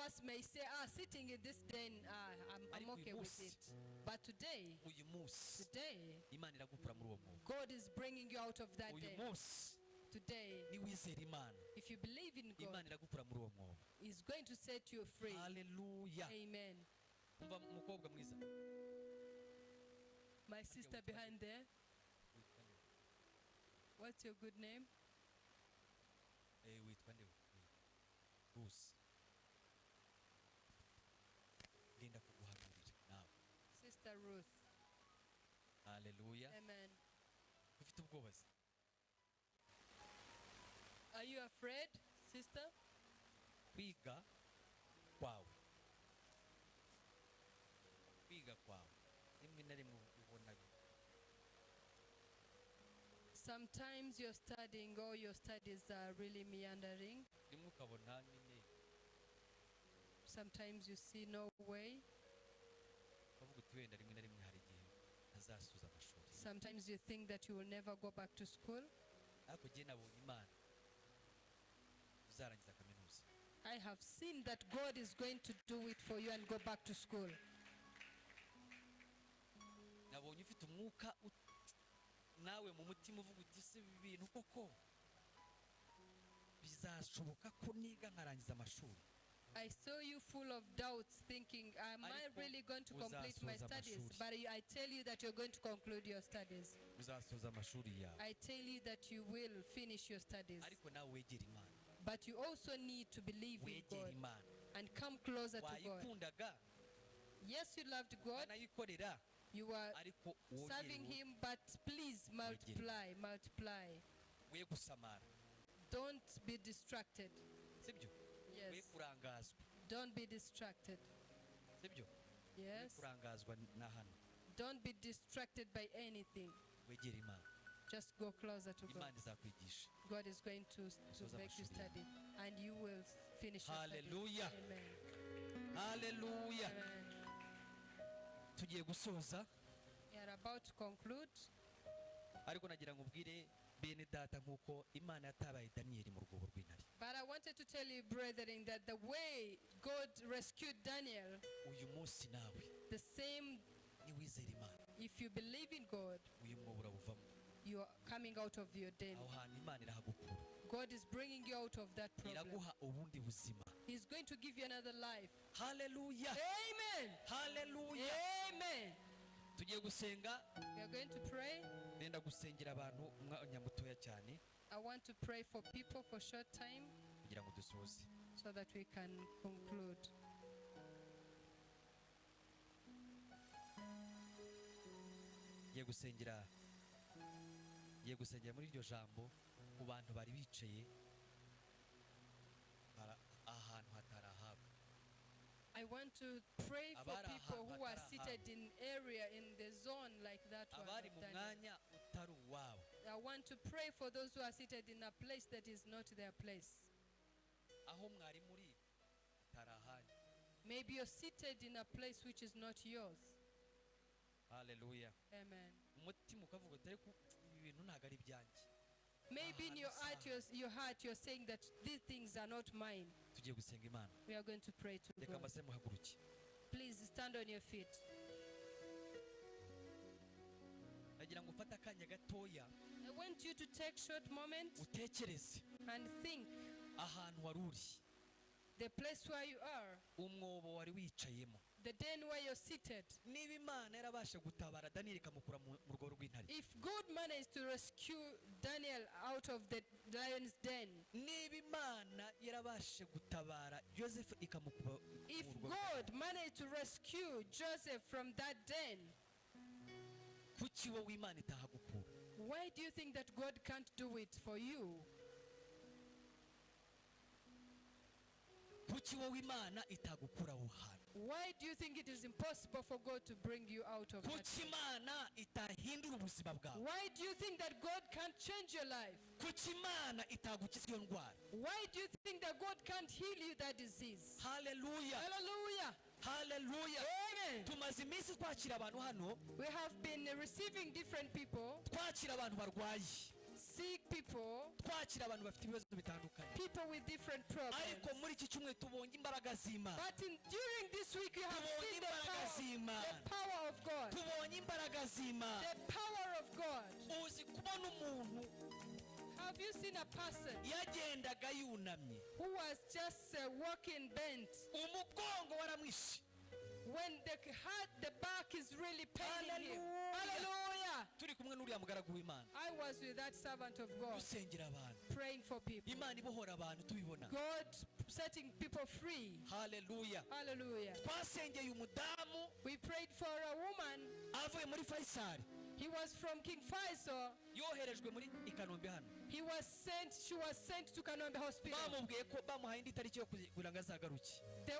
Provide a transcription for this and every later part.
us may say, sitting in this den, I'm okay with it. But today, God is bringing you out of that den. Today, if you believe in God, He's going to set you free. Hallelujah. Amen. My sister behind there, what's your good name? Bruce. Sister Ruth. Hallelujah. Amen. Are you afraid, sister? Kwiga kwawe rimwe na rimwe ubona. Sometimes you're studying or your studies are really meandering. Rimwe ukabona nyine. Sometimes you see no way. Bavuga uti wenda rimwe na rimwe hari igihe ntazasubiza amashuri. Sometimes you think that you will never go back to school. Ariko je nabonye Imana uzarangiza kaminuza. I have seen that God is going to do it for you and go back to school. Nabonye ufite umwuka nawe mu mutima uvuga uti se ibintu koko bizashoboka ko niga nkarangiza amashuri. I saw you full of doubts, thinking, am I really going to complete my studies? But I tell you that you're going to conclude your studies. I tell you that you will finish your studies. But you also need to believe in God and come closer to God. Yes, you loved God. You were serving Him, but please multiply. Don't be distracted. Yes. Don't be distracted. Yes. Don't be distracted by anything. Just go closer to God. God is going to make you study, and you will finish your studies. Hallelujah. Amen. Hallelujah. Amen. We are about to conclude. Ariko nagira ngubwire bene data nkuko Imana yatabaye Daniel mu rwobo rw'intare. But I wanted to tell you, brethren, that the way God rescued Daniel, uyu munsi nawe the same, ni wizera Imana. If you believe in God, uyu mwobo uravamo. You are coming out of your den. Aho hantu Imana irahagukura. God is bringing you out of that problem. Iraguha ubundi buzima. He's going to give you another life. Hallelujah. Amen. Hallelujah. Amen. Tugiye gusenga. We are going to pray. Nenda gusengera abantu umwanya mutoya cyane. I want to pray for people for short time kugira ngo dusoze, so that we can conclude. Ngiye gusengera muri iryo jambo ku bantu bari bicaye ahantu hatarahabwa. I want to pray for people who are seated in area in the zone like that one. I want to pray for those who are seated in a place that is not their place. Maybe you're seated in a place which is not yours. Hallelujah. Amen. Maybe in your heart you're saying that these things are not mine. We are going to pray to God. Please stand on your feet. I want you to take a short moment and think the place where you are, the den where you're seated. If God managed to rescue Daniel out of the lion's den, if God managed to rescue Joseph from that den, why do you think that God can't do it for you? Why do you think it is impossible for God to bring you out of that? Why do you think that God can't change your life? Why do you think that God can't heal you that disease? Hallelujah. Hallelujah. Hallelujah. Amen. We have been receiving different people, sick people, twakira abantu bafite ibibazo bitandukanye, people with different problems. ariko muri iki cyumweru tubonye imbaraga z'Imana, But during this week you have seen the power of God. tubonye imbaraga z'Imana. The power of God. Uzi kubona umuntu Have you seen a person yagendaga yunamye, who was just walking bent? umugongo waramwishe, When the back is really paining him. Hallelujah. Turi kumwe n'uriya mugaragu w'Imana, I was with that servant of God, dusengera abantu, praying for people. Imana ibohora abantu tubibona. God setting people free. Hallelujah. Hallelujah. Twasengeye umudamu We prayed for a woman. avuye muri Faisal, He was from King Faisal. yoherejwe muri Ikanombe hano. She was sent to Kanombe Hospital. Bamubwiye ko bamuhaye indi tariki yo kugira ngo azagaruke. They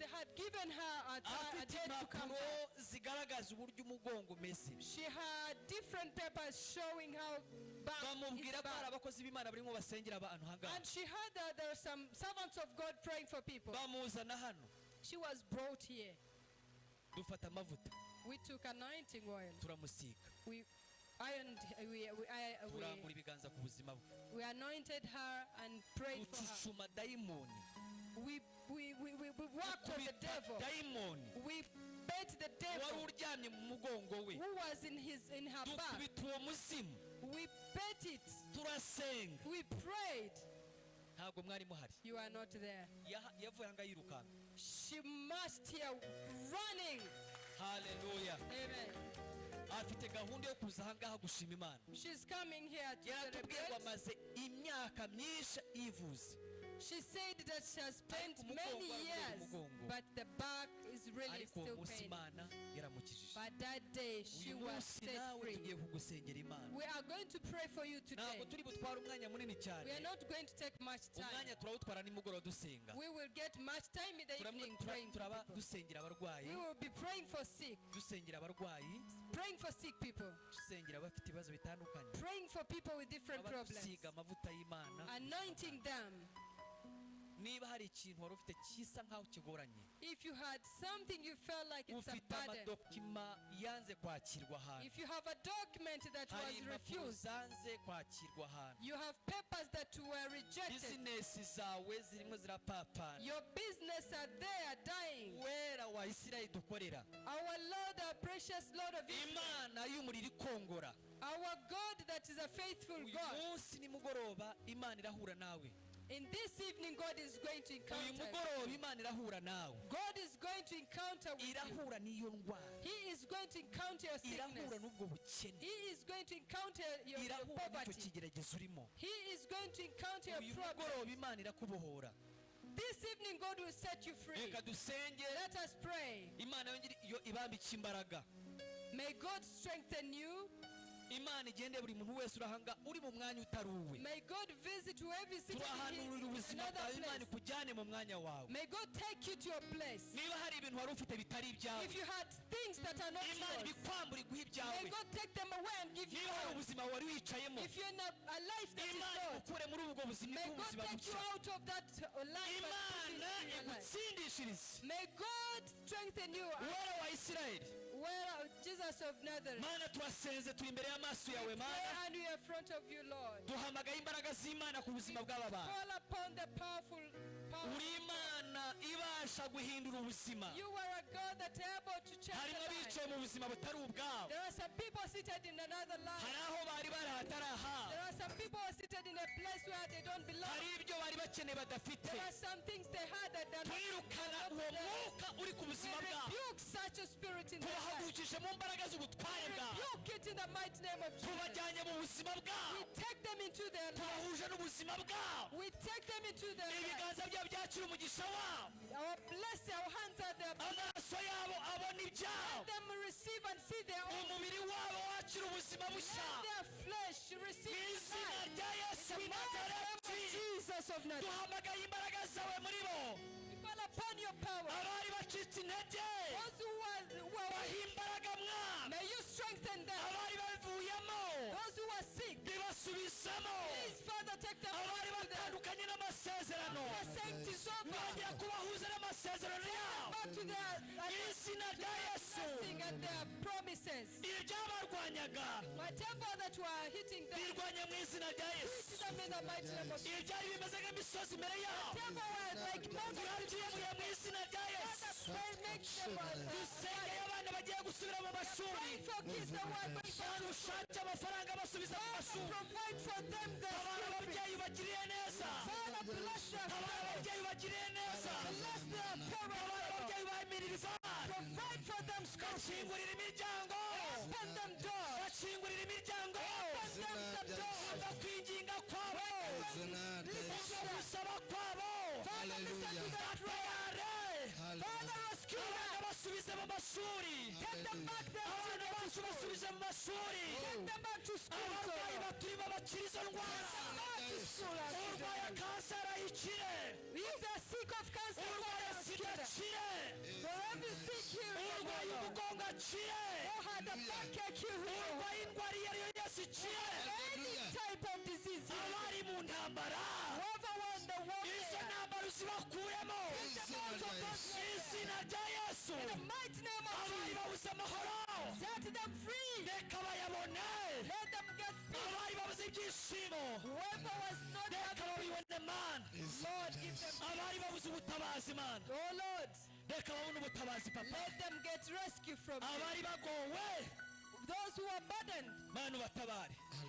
had given her a Afite date to come impapuro back. zigaragaza uburyo umugongo umeze. She had different papers showing how back Bamubwira is ko hari bad. abakozi b'Imana barimo basengera abantu hangana. And she heard that there are some servants of God praying for people. Bamuzana hano, She was brought here. dufata amavuta, We took anointing oil. turamusiga, We ironed. turambura ibiganza ku buzima bwe, We anointed her and prayed for her. ducucuma dayimoni, We worked on the devil. dayimoni We bet the wari devil uryamye mu mugongo we, who was in her back. dukubita uwo muzimu, We bet it. turasenga. We prayed. Ntabwo mwari muhari, You are not there. yavuye hanga yirukanka. She marched here running. Hallelujah. Amen. Afite gahunda yo kuza ahangaha gushima Imana. She's coming here to Yaratubwiye ngo celebrate. amaze imyaka myinshi yivuza, She said that she has spent Ariko many umugongo years, umugongo. but the back is really ariko uwo still munsi paining. Imana yaramukijije. But that day she Uyu was munsi set nawe free. tugiye kugusengera Imana. We are going to pray for you today. Ntabwo turi butware umwanya munini cyane, We are not going to take much time. umwanya turawutwara nimugoroba dusenga. We will get much time in the evening praying for Turaba people. dusengera abarwayi, We will be praying for sick, dusengera abarwayi, praying for sick people, dusengera abafite ibibazo bitandukanye, praying for people with different problems, abadusiga amavuta y'Imana. anointing them. Niba hari ikintu wari ufite kisa nkaho kigoranye, If you had something you felt like it's a ufite burden, amadokima yanze kwakirwa ahantu, if you have a document that hari was impapuro refused, zanze kwakirwa ahantu, you have papers that were rejected, bizinesi zawe zirimo zirapapana, your business are there dying. wera wa Isirayeli dukorera, Our Lord, our precious Lord of Israel, Imana y'umuriro ikongora, our God that is a faithful uyu God. munsi nimugoroba Imana irahura nawe, In this evening, God is going to uyu encounter you. mugoroba Imana irahura nawe, God is going to encounter with you. irahura n'iyo ndwara, He is going to encounter your irahura sickness. n'ubwo bukene, He is going to encounter your irahura n'icyo poverty. kigeragezo urimo. He is going to encounter your Uyu problem. mugoroba Imana irakubohora. This evening, God will set you free. Reka dusenge, Let us pray. Imana yongere iyo ibambike imbaraga. May God strengthen you. Imana igende buri muntu wese urahanga uri mu mwanya utari uwe. May God visit whoever is seated Turahanurira in ubuzima another bwawe, Imana place. ikujyane mu mwanya wawe. May God take you to your place. Niba hari ibintu wari ufite bitari ibyawe, If you had things that are not Imana yours, ibikwambura iguha may ibyawe. God take them away and give you Niba hari yours. ubuzima wari wicayemo, If you're in a life that is Imana yours, igukure muri ubwo buzima may God bw'ubuzima take you bushya. out of that life and put Imana you into your life. igutsindishirize. May God strengthen you. Uwera wa Isirayeli, Where Jesus of Nazareth, Mana turasenze turi imbere y'amaso yawe, Mana pray and we are in front of you, Lord. duhamagaye imbaraga z'Imana ku buzima bw'aba bantu. Call upon the powerful power. Uri Imana ibasha guhindura ubuzima. You are a God that is able to change Harimo the life. abicaye mu buzima butari ubwabo, There are some people seated in another life. hari aho bari bari ahatari aha, There are some people seated in a place where they don't belong. hari ibyo bari bakeneye badafite. There are some things they had that they're Twirukana not uwo there. mwuka uri ku We buzima bwabo, rebuke such a spirit in their life. tubahagurukije mu mbaraga z'ubutware We bwabo, rebuke it in the mighty name of Jesus. tubajyanye mu buzima bwabo, We take them into their life. tubahuje n'ubuzima bwabo. We take them into their life. Ibiganza byabo byakira umugisha wabo, Our blessing, our hands are there. amaso yabo abona ibyabo, Let them receive and see their own. umubiri wabo wakira ubuzima bushya. Let their flesh receive Mu izina life. rya Yesu w'i In the mighty name of Nazareti, Jesus of Nazareth. duhamagaye imbaraga zawe muri bo. We call upon your power. Abari bacitse intege, Those who are baha weak, imbaraga Mwami. may you strengthen them. Abari bavuyemo, Those who are sick, bibasubizamo. please, Father, take them Abari out to them. batandukanye n'amasezerano, The saint is over. nongera kubahuza n'amasezerano yabo. back to their blessing and their promises. Whatever that were hitting them, hit them in the mighty name of Jesus. Whatever were like mountains, Father, make them pray for kids that were going back to school. Father, provide for them the school fees. Father, bless their parents. Bless their parents. Provide for them school fees. Open them doors. Open them some doors. Father, listen to their prayer. Father, rescue them. Take them back there. Take them back to school. If they are sick of cancer, for every sick here, who had a backache here, any type of disease, whoever won the warfare, in the mighty name of Jesus, set them free. Let them get peace. Whoever was not happy, Lord, give them peace. Oh Lord, let them get rescue from you. Those who are burdened,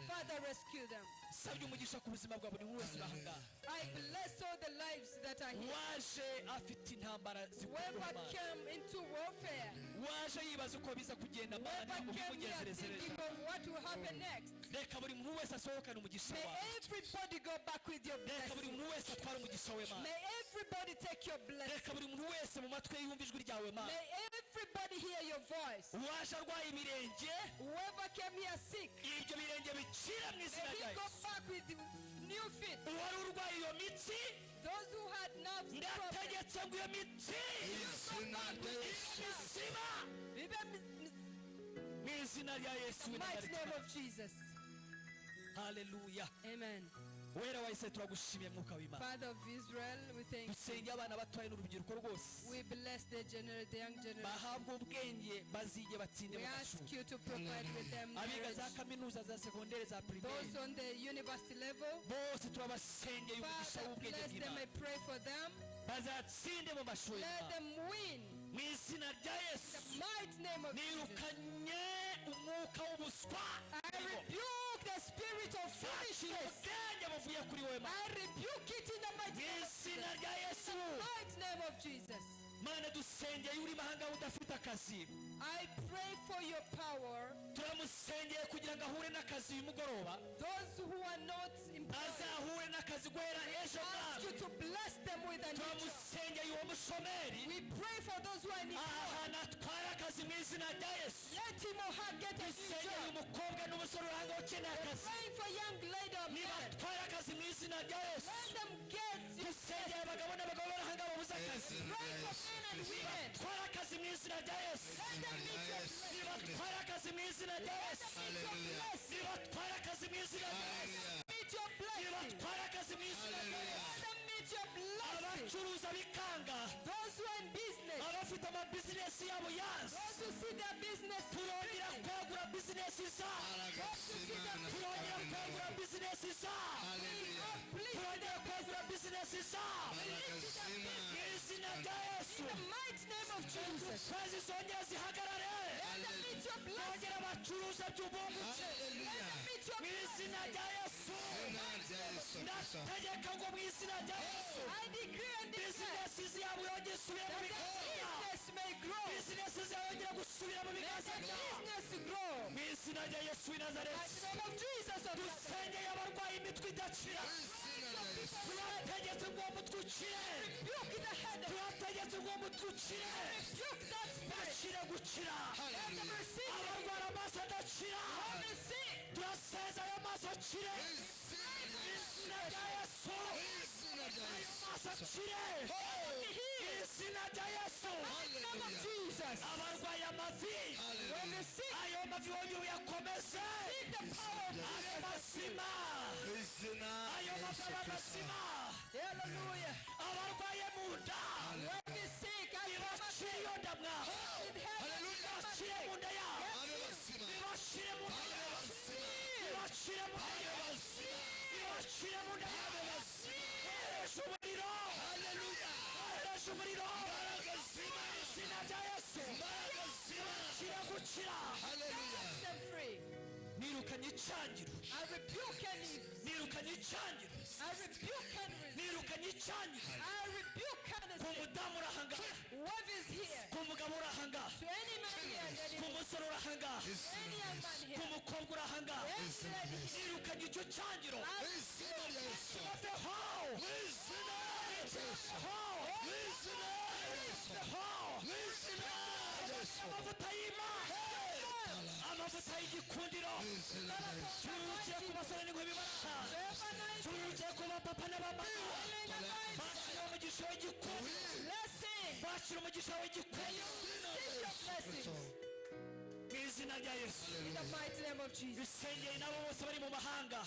Father, rescue them. I bless all the lives that are here. Whoever came into warfare, whoever came here thinking of what will happen next, may everybody go back with your blessing. May everybody take your blessing. May everybody hear your voice. Whoever came here sick, may he go back with new feet. Those who had nerves problems, in the mighty name of Jesus. Hallelujah. Amen. Wera wahise turagushimiye mwuka w'Imana. Father of Israel, we thank you. Dusenge abana batoye n'urubyiruko rwose. We bless the young generation. Bahabwa ubwenge bazige batsinde mu mashuri. We ask you to provide with them abiga za kaminuza za segondere za primaire. Those on the university level, bose turabasengeye umugisha w'ubwenge bless them. I pray for them. Bazatsinde mu mashuri. Let them win. Mu izina rya Yesu. In the mighty name of Jesus. Nirukanye umwuka w'ubuswa. I rebuke the spirit of foolishness. I rebuke it in the mighty name of Jesus. Mana dusengeye uri mahanga udafite akazi. I pray for your power. Turamusengeye kugira ngo ahure n'akazi uyu mugoroba. Those who are not employed, azahure n'akazi guhera ejo. Ask you to bless them with a new job. Turamusengeye uwo mushomeri. We pray for those who are in need. Ahana atwara akazi mu izina rya Yesu. Let him or her get a new job. Dusengeye umukobwa n'umusore uranga ukeneye akazi. Praying for young lady or man. Nibatwara akazi mu izina rya Yesu. Let them get. Dusengeye abagabo n'abagabo barahanga babuze akazi. Pray for men and women. Nibatwara akazi mu izina rya Yesu. Let them meet your blessing. Nibatwara akazi mu izina rya Yesu. Nibatwara akazi mu izina rya Yesu. Meet your blessing. Nibatwara akazi mu izina rya Yesu. Let them meet your blessing. Abacuruza bikanga. Those who are in business. Abafite ama business yabo yanze. Those who see their business. Turongera kwagura business zabo. Turongera kwagura business zabo. Turongera kwagura business zabo. Izina rya Yesu. In the mighty name of Jesus. Kazi zongera zihagarare. Let them meet your blessing. Turongera abacuruza by'ubunguke. Let them meet your blessing. Izina rya Yesu. Ndategeka ngo mu izina rya Yesu. I decree and declare business yabo yongera isubire mu biganza. business may grow. Business zabo yongera gusubira mu biganza. Business grow. Mu izina rya Yesu w'i Nazareti. In the name of Jesus of Nazareth. Dusengeye abarwaye imitwe idakira. Turategetse ngo umutwe ukire. Rebuke the head. Turategetse ngo umutwe ukire. Rebuke that spirit. Akire gukira. Let them receive it. Abarwara amaso adakira. Turaseza ayo maso akire. Izina rya Yesu. Ayo maso akire. Izina rya Yesu. Jesus. Abarwaye amavi. Ayo mavi wongere uyakomeze. Ayo mazima. Ayo mavi abazima. Hallelujah. Abarwaye mu nda. When we sick, I ibakire. kuramwa bibashire mu nda yabo bibashire mu nda yabo bibashire mu nda yabo bibashire mu nda yabo bahereje umuriro bahereje umuriro izina rya Yesu bibashire gukira nirukanye icyangiro nirukanye icyangiro nirukanye icyangiro ku mudamu urahanga ku mugabo urahanga ku musore urahanga ku mukobwa urahanga nirukanye icyo cyangiro amavuta y'Imana amavuta y'igikundiro turukiye ku basore n'inkumi barasha turukiye ku bapapa n'abamama bakira umugisha w'igikundiro bakira umugisha w'igikundiro mu izina rya Yesu dusengeye n'abo bose bari mu mahanga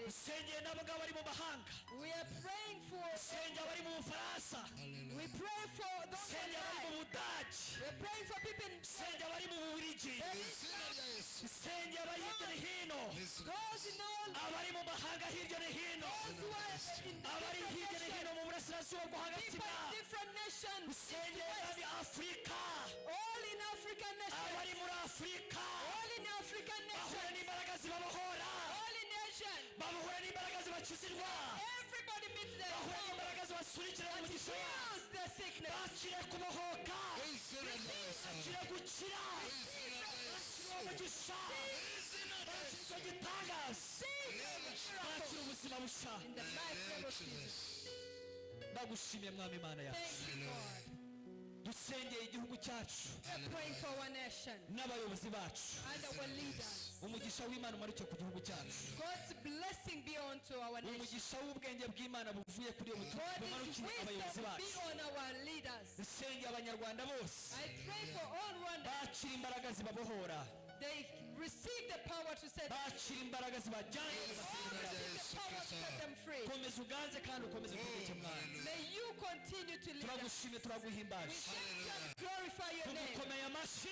dusengeye n'abagabo bari mu mahanga dusengeye abari mu Bufaransa dusengeye abari mu Budage dusengeye abari mu Bubiligi dusengeye abari hirya no hino abari mu mahanga hirya no hino abari hirya no hino mu burasirazuba bwo hagati dusengeye abari Afurika abari muri Afurika bahura n'imbaraga zibabohora bahura n'imbaraga zibakizirwa bahura n'imbaraga zibasurikira umugisha bakire kubohoka bakire gukira bakire umugisha bakire gitangaza bakire ubuzima busha ndagushimiye mwami Imana yacu dusengeye igihugu cyacu n'abayobozi bacu umugisha w'Imana umanuke ku gihugu cyacu umugisha w'ubwenge bw'Imana buvuye kuri iyo butumwa bumanukire abayobozi bacu dusengeye abanyarwanda bose bakira imbaraga zibabohora bakira imbaraga zibajyanye komeza uganze kandi ukomeze kuvuga Mwana turagushimye turaguhimbaje tugukomeye amashyi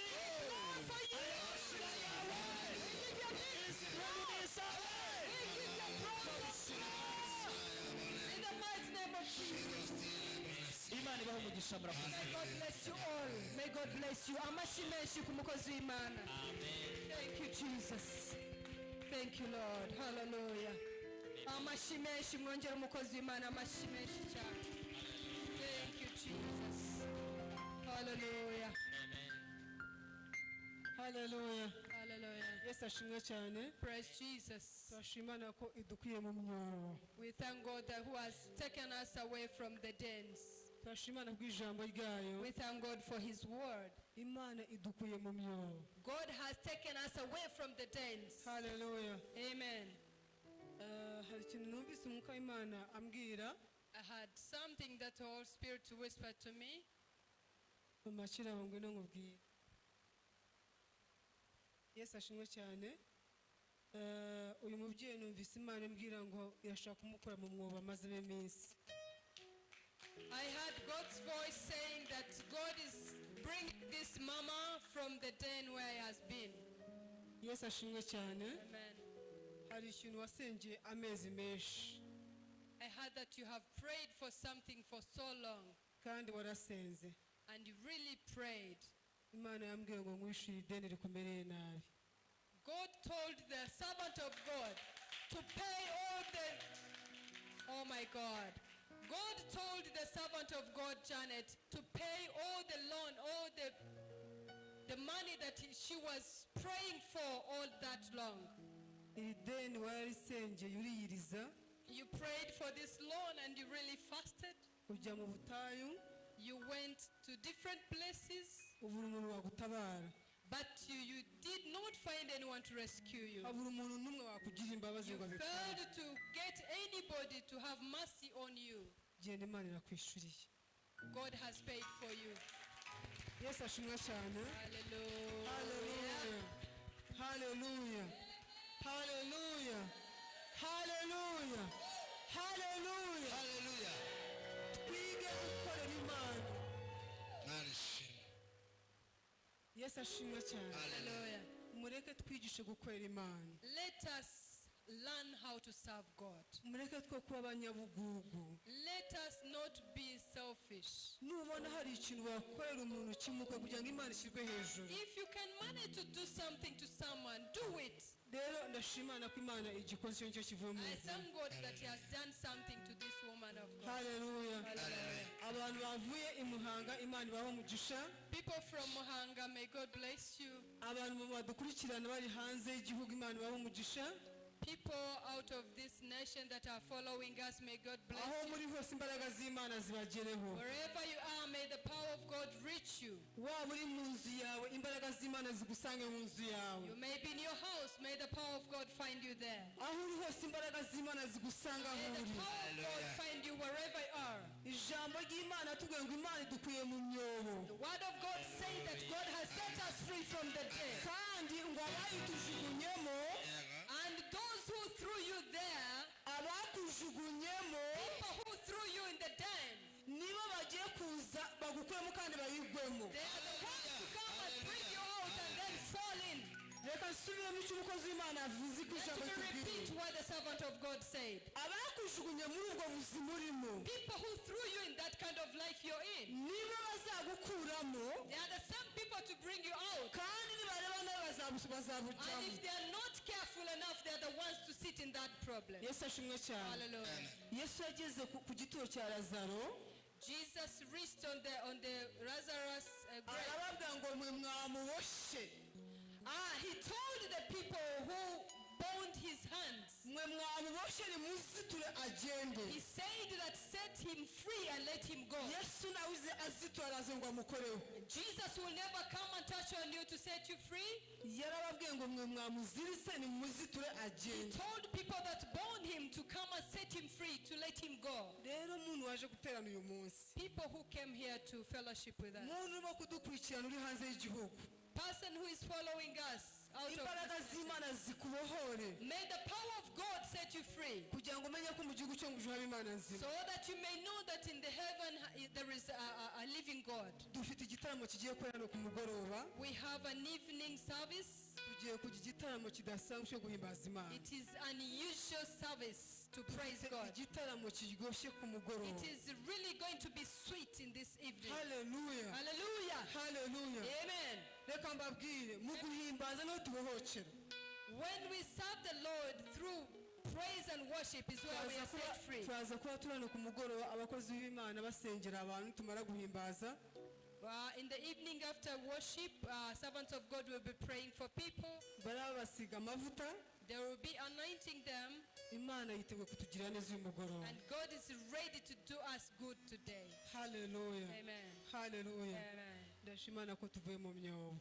Imana ibaho umugisha murakoze. May God bless you. Amashyi menshi ku mukozi w'Imana. Thank you Jesus. Thank you Lord. Hallelujah. Amashyi menshi mwongera umukozi w'Imana amashyi menshi cyane. Thank you Jesus. Hallelujah. Hallelujah. Hallelujah. Yesu ashimwe cyane. Praise Jesus. Turashimana ko idukuye mu myobo. We thank God that who has taken us away from the dens. Turashimana bw'ijambo ryayo. We thank God for his word. Imana idukuye mu myobo. God has taken us away from the dens. Hallelujah. Amen. Hari ikintu numvise umwuka w'Imana ambwira. I had something that the Holy Spirit whispered to me. Umakira ngo ngwino nkubwire. Yesu ashimwe cyane. Uyu mubyeyi numvise Imana imbwira ngo irashaka kumukura mu mwobo amaze iminsi. I heard God's voice saying that God is bringing this mama from the den where he has been. Yesu ashimwe cyane. Amen. Hari ikintu wasengeye amezi menshi. I heard that you have prayed for something for so long. Kandi warasenze. And you really prayed. Imana yambwiye ngo ngwishire ideni rikumereye nabi. God told the servant of God to pay all the, oh my God. God told the servant of God, Janet, to pay all the loan, all the money that she was praying for all that long. Ideni warisengeye uriyiriza. You prayed for this loan and you really fasted. Ujya mu butayu. You went to different places. Ubura umuntu wagutabara. But you did not find anyone to rescue you. Abura umuntu numwe wakugira imbabazi ngo abikore. You failed to get anybody to have mercy on you. Genda Imana irakwishuriye. God has paid for you. Yesu ashimwe cyane. Hallelujah. Hallelujah. Hallelujah. Hallelujah. Hallelujah. Hallelujah. Twige gukorera Imana. Yesu ashimwe cyane. Hallelujah. Mureke twigishe gukorera Imana. Let us learn how to serve God. Mureke twe kuba abanyabugugu. Let us not be selfish. Nubona hari ikintu wakorera umuntu kimuka kugira ngo Imana ishyirwe hejuru. If you can manage to do something to someone, do it. Rero ndashimana ko Imana igikoze cyo kivuye mu I ijuru. thank God that He has done something to this woman of God. Hallelujah. Hallelujah. Abantu bavuye i Muhanga Imana ibahe umugisha. People from Muhanga, may God bless you. Abantu badukurikirana bari hanze y'igihugu Imana ibahe umugisha. People out of this nation that are following us, may God bless Aho you. muri hose imbaraga z'Imana zibagereho. Wherever you are, may the power of God reach you. Waba uri mu nzu yawe imbaraga z'Imana zigusange mu nzu yawe. You may be in your house, may the power of God find you there. Aho uri hose imbaraga z'Imana zigusanga aho May the uri. power of God find you wherever you are. Ijambo ry'Imana tubwiye ngo Imana idukuye mu myobo. The word of God says that God has set us free from the dead. Kandi ngo abayitujugunyemo And those who threw you there, abakujugunyemo people who threw you in the den, nibo bagiye kuza bagukuremo kandi bayigwemo. they are the ones to come and bring you out and then fall in. Reka nsubiremo icyo umukozi w'Imana avuze ku Let ijambo me ry'Imana. repeat what the servant of God said. Abakujugunye muri ubwo buzima urimo People who threw you in that kind of life you're in, nibo bazagukuramo they are the same people to bring you out. kandi nibareba nawe And bazabujyamo. if they are not careful enough, they are the ones to sit in that problem. Yesu ashimwe cyane. Hallelujah. Yesu yageze ku gituro cya Lazaro Jesus reached on the Lazarus grave. arababwira ngo mwe mwamuboshye, He told the people who bound his hands, mwe mwamuboshye nimuziture agende. he said that set him free and let him go. Yesu nawe uze azitura araze ngo amukoreho. Jesus will never come and touch on you to set you free. Yarababwiye ngo mwe mwamuziritse nimuziture He agende. told people that bound him to come and set him free, to let him go. Rero umuntu waje guterana uyu munsi, People who came here to fellowship with us. umuntu urimo kudukurikirana uri hanze y'igihugu, Person who is following us out of imbaraga z'Imana zikubohore may the power of God set you free, kugira ngo umenye ko mu gihugu cyo mu ijuru haba Imana nzima. so that you may know that in the heaven there is a living God. Dufite igitaramo kigiye kubera hano ku mugoroba. We have an evening service. Tugiye kugira igitaramo kidasanzwe cyo guhimbaza Imana. It is an unusual service to praise God. Igitaramo kiryoshye ku mugoroba. It is really going to be sweet in this evening. Hallelujah. Hallelujah. Hallelujah. Amen. Reka mbabwire mu guhimbaza no tubohokera. When we serve the Lord through praise and worship is where we are set free. Turaza kuba turi hano ku mugoroba abakozi b'Imana basengera abantu tumara guhimbaza. In the evening after worship, servants of God will be praying for people. Barabasiga amavuta. They will be anointing them. Imana yiteguye kutugira neza uyu mugoroba. And God is ready to do us good today. Hallelujah. Amen. Hallelujah. Amen. Ndashimana ko tuvuye mu myobo.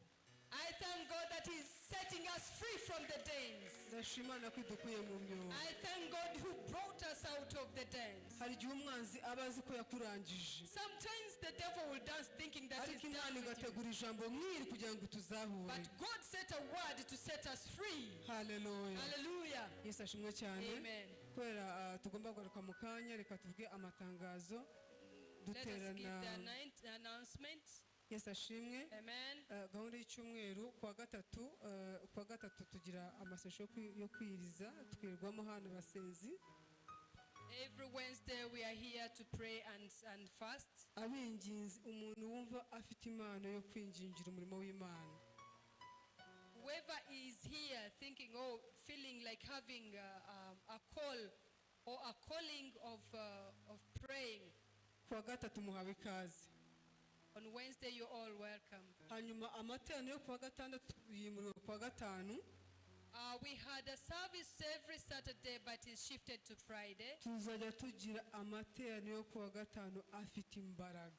I thank God that He's setting us free from the dens. Ndashimana ko idukuye mu myobo. I thank God who brought us out of the dens. Hari igihe umwanzi aba azi ko yakurangije, Sometimes the devil will dance thinking that he's ariko Imana done with you. igategura ijambo mwiri kugira ngo tuzahure. But God set a word to set us free. Hallelujah. Hallelujah. Yesu ashimwe cyane. Amen. Kubera tugomba kugaruka mu kanya, reka tuvuge amatangazo Let us give duterana. the announcement. Yesu ashimwe. Amen. Gahunda y'icyumweru kuwa gatatu tugira amasesho yo kwiriza twirwamo hano Basenzi. Every Wednesday we are here to pray and fast. Abinginzi umuntu wumva afite impano yo kwingingira umurimo w'Imana. Whoever is here thinking, feeling like having a call or a calling of praying, Kuwa gatatu muhawe ikaze. on Wednesday you're all welcome. Hanyuma amateraniro yo kuwa gatandatu yimuriwe kuwa gatanu. We had a service every Saturday, but it's shifted to Friday. Tuzajya tugira amateraniro yo kuwa gatanu afite imbaraga.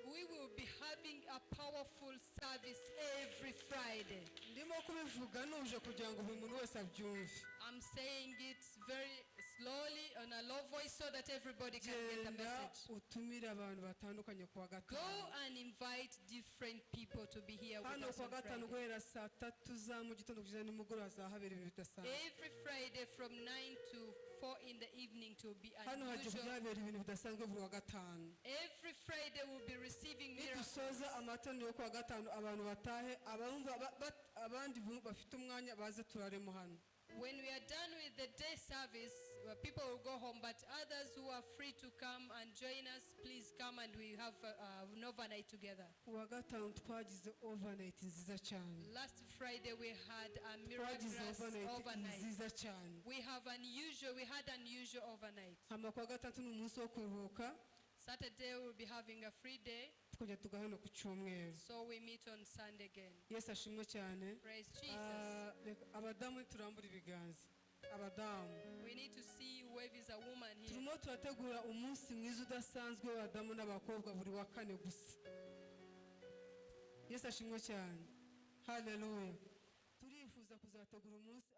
We will be having a powerful service every Friday. Ndimo kubivuga nuje kugira ngo buri muntu wese abyumve. I'm saying it very slowly on a low voice so that everybody can get the message. utumira abantu batandukanye kuwa gatanu. Go and invite different people to be here with hano us kuwa on gatanu Friday. guhera saa 3 za mu gitondo kugeza nimugoroba hazahabera ibintu bidasanzwe. Every Friday from 9 to 4 in the evening to be hano hagiye unusual. kuhabera ibintu bidasanzwe buri wa gatanu. Every Friday we'll be receiving miracles. nidusoza amateraniro yo kuwa gatanu abantu batahe abandi bafite umwanya baze turaremo hano. When we are done with the day service, people will go home, but others who are free to come and join us, please come and we have an overnight together. kuwa gatanu twagize overnight nziza cyane. Last Friday we had a miraculous overnight. nziza cyane. We had unusual overnight. hama kuwa gatatu ni umunsi wo kuruhuka. Saturday we'll be having a free day. tukajya tugahano ku cyumweru. So we meet on Sunday again. Yesu ashimwe cyane. Praise Jesus. abadamu turambura ibiganza. abadamu. We need to see where is a woman here. turimo turategura umunsi mwiza udasanzwe w'abadamu n'abakobwa buri wa kane gusa. Yesu ashimwe cyane. Hallelujah. turifuza kuzategura umunsi